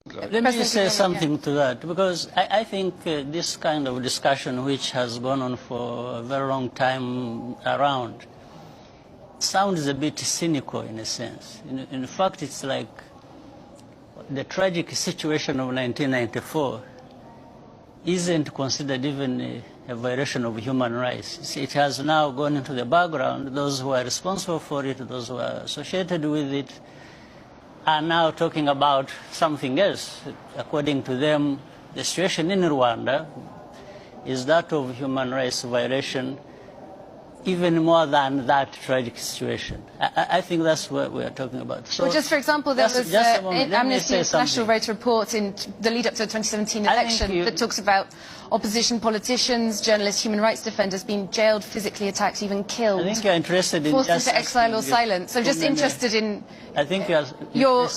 Let me say something to that, because I think this kind of discussion, which has gone on for a very long time around, sounds a bit cynical in a sense. In fact, it's like the tragic situation of 1994 isn't considered even a violation of human rights. It has now gone into the background. Those who are responsible for it, those who are associated with it, are now talking about something else. According to them, the situation in Rwanda is that of human rights violation, even more than that tragic situation. I think that's what we are talking about. So, well, just for example, there was an Amnesty International wrote a report in the lead up to the 2017 election that talks about opposition politicians, journalists, human rights defenders being jailed, physically attacked, even killed. I think you're interested in forced into exile or silence. So I'm just interested in your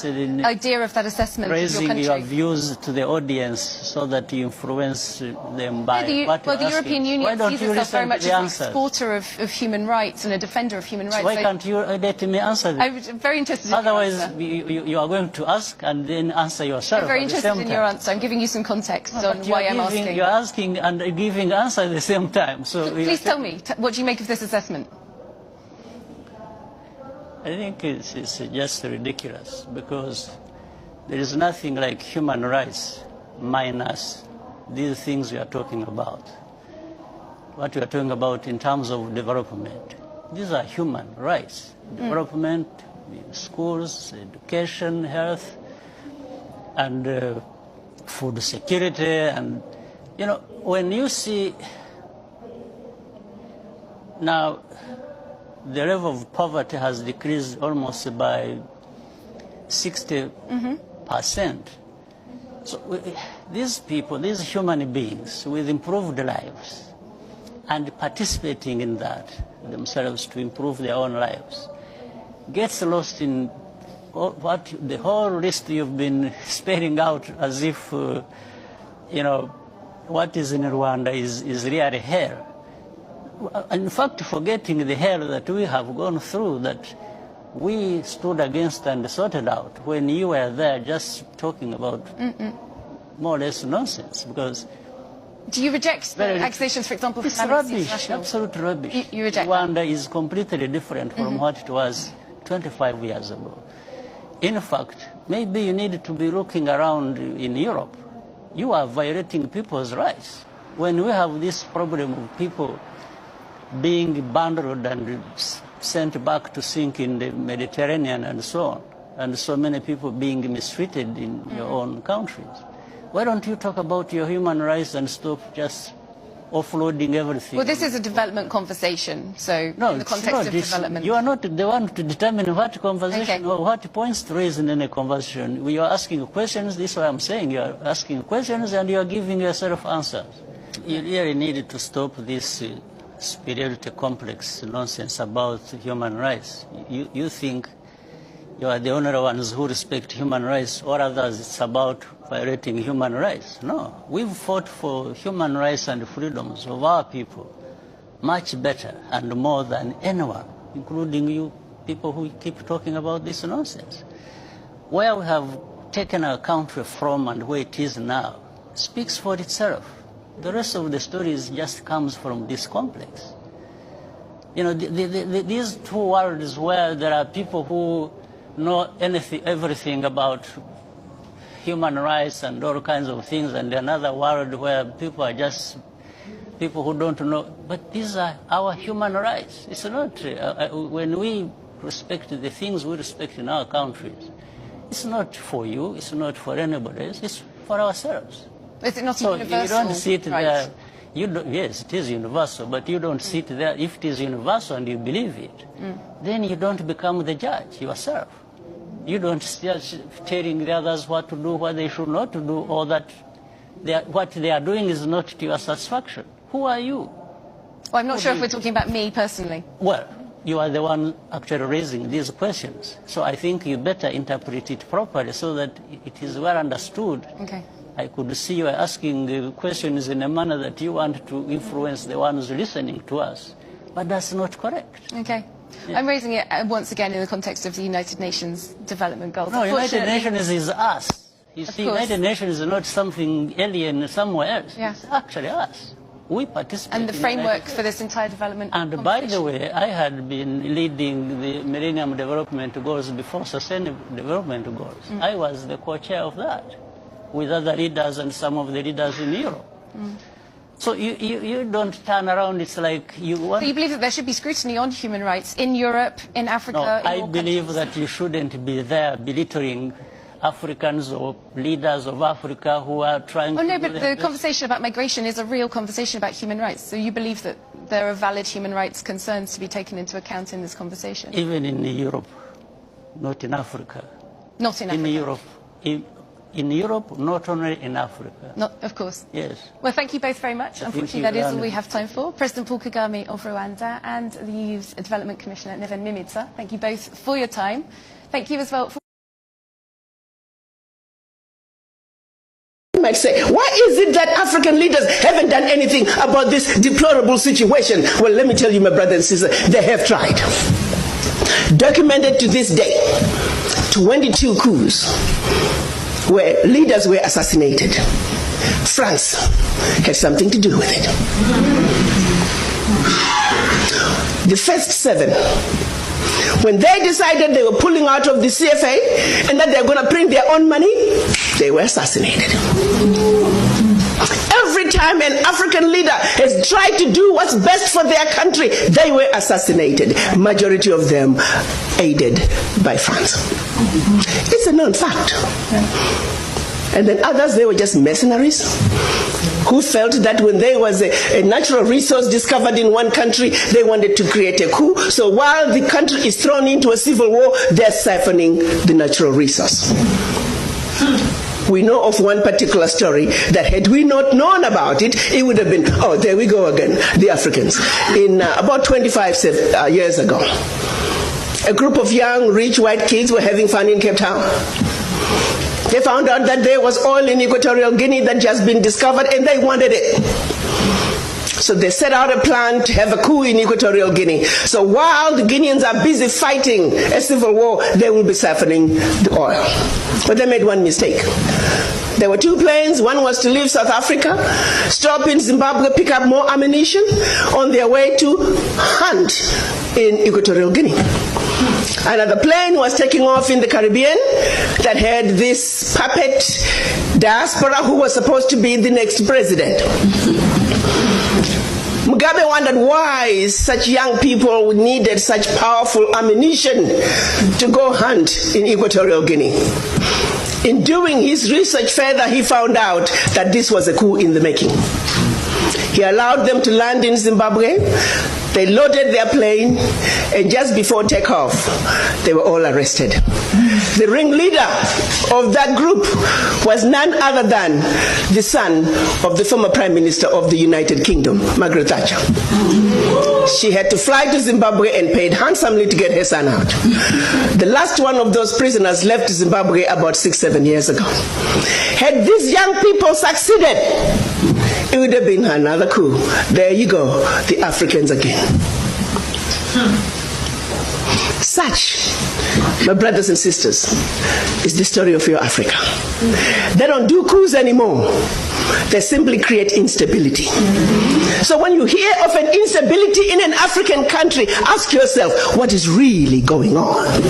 idea of that assessment raising of your country. Your views to the audience so that you influence them by what well, the European Union sees itself very much as an answers? Exporter of human rights and a defender of human rights. So why can't you let me answer this? I'm very interested in Otherwise, your answer. you are going to ask and then answer yourself. I'm very interested in your answer. I'm giving you some context on why I'm asking. You're asking and giving answer at the same time. So please tell me, what do you make of this assessment? I think it's just ridiculous, because there is nothing like human rights minus these things we are talking about. What we are talking about in terms of development. These are human rights. Development, schools, education, health, and food security. And, you know, when you see now the level of poverty has decreased almost by 60%. So these people, these human beings with improved lives and participating in that themselves to improve their own lives, gets lost in what the whole list you've been spelling out as if, you know, what is in Rwanda is really hell. In fact, forgetting the hell that we have gone through, that we stood against and sorted out when you were there just talking about more or less nonsense. Because do you reject the accusations, for example, it's from rubbish, absolute rubbish. You reject Rwanda is completely different from what it was 25 years ago. In fact, maybe you need to be looking around in Europe. You are violating people's rights. When we have this problem of people being bundled and sent back to sink in the Mediterranean and so on, and so many people being mistreated in your own countries, why don't you talk about your human rights and stop just offloading everything? Well, this is a development conversation, so no, in the context of development. You are not the one to determine what conversation or what points to raise in a conversation. We are asking questions, this is what I'm saying. You are asking questions and you are giving yourself answers. You really need to stop this superiority complex nonsense about human rights. You think you are the only ones who respect human rights, or others it's about violating human rights. No, we've fought for human rights and freedoms of our people much better and more than anyone, including you people who keep talking about this nonsense. Where we have taken our country from and where it is now speaks for itself. The rest of the stories just comes from this complex. You know, these two worlds where there are people who know everything about human rights and all kinds of things, and another world where people are just people who don't know. But these are our human rights. It's not, when we respect the things we respect in our countries, it's not for you, it's not for anybody else, it's for ourselves. Is it not so universal? You don't sit there. Yes, it is universal, but you don't sit there. If it is universal and you believe it, then you don't become the judge yourself. You don't start telling the others what to do, what they should not to do, or that what they are doing is not to your satisfaction. Who are you? Well, I'm not sure if we're talking about me personally. Well, you are the one actually raising these questions. So I think you better interpret it properly so that it is well understood. Okay. I could see you asking questions in a manner that you want to influence the ones listening to us. But that's not correct. Okay. Yeah. I'm raising it once again in the context of the United Nations Development Goals. No, United Nations is us. You see, United Nations is not something alien somewhere else. Yeah. It's actually us. We participate. And the framework for this entire development. And by the way, I had been leading the Millennium Development Goals before Sustainable Development Goals. I was the co-chair of that, with other leaders and some of the leaders in Europe. So you don't turn around, it's like you want... So you believe that there should be scrutiny on human rights in Europe, in Africa, No, I believe that you shouldn't be there belittling Africans or leaders of Africa who are trying to... Oh no, but the conversation about migration is a real conversation about human rights. So you believe that there are valid human rights concerns to be taken into account in this conversation? Even in Europe, not in Africa. Not in Africa? In Europe. In Europe, not only in Africa. Not, of course. Yes. Well, thank you both very much. Unfortunately, that is all we have time for. President Paul Kagame of Rwanda and the EU's Development Commissioner, Neven Mimica. Thank you both for your time. Thank you as well for... Might say, why is it that African leaders haven't done anything about this deplorable situation? Well, let me tell you, my brother and sister, they have tried. Documented to this day, 22 coups where leaders were assassinated. France had something to do with it. The first 7, when they decided they were pulling out of the CFA and that they're going to print their own money, they were assassinated. Every time an African leader has tried to do what's best for their country, they were assassinated. Majority of them aided by France. It's a known fact. And then others, they were just mercenaries who felt that when there was a natural resource discovered in one country, they wanted to create a coup. So while the country is thrown into a civil war, they're siphoning the natural resource. We know of one particular story that had we not known about it, it would have been, oh, there we go again, the Africans. In about 25 years ago, a group of young, rich white kids were having fun in Cape Town. They found out that there was oil in Equatorial Guinea that just been discovered and they wanted it. So they set out a plan to have a coup in Equatorial Guinea. So while the Guineans are busy fighting a civil war, they will be siphoning the oil. But they made one mistake. There were 2 planes. One was to leave South Africa, stop in Zimbabwe, pick up more ammunition on their way to hunt in Equatorial Guinea. Another plane was taking off in the Caribbean that had this puppet diaspora who was supposed to be the next president. Mugabe wondered why such young people needed such powerful ammunition to go hunt in Equatorial Guinea. In doing his research further, he found out that this was a coup in the making. He allowed them to land in Zimbabwe. They loaded their plane, and just before takeoff, they were all arrested. The ringleader of that group was none other than the son of the former Prime Minister of the United Kingdom, Margaret Thatcher. She had to fly to Zimbabwe and paid handsomely to get her son out. The last one of those prisoners left Zimbabwe about 6-7 years ago. Had these young people succeeded, it would have been another coup. There you go, the Africans again. Such, my brothers and sisters, is the story of your Africa. They don't do coups anymore. They simply create instability. So when you hear of an instability in an African country, ask yourself, what is really going on?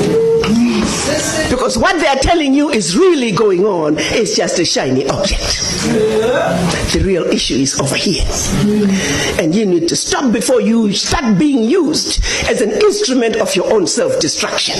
Because what they are telling you is really going on is just a shiny object. The real issue is over here. And you need to stop before you start being used as an instrument of your own self-destruction.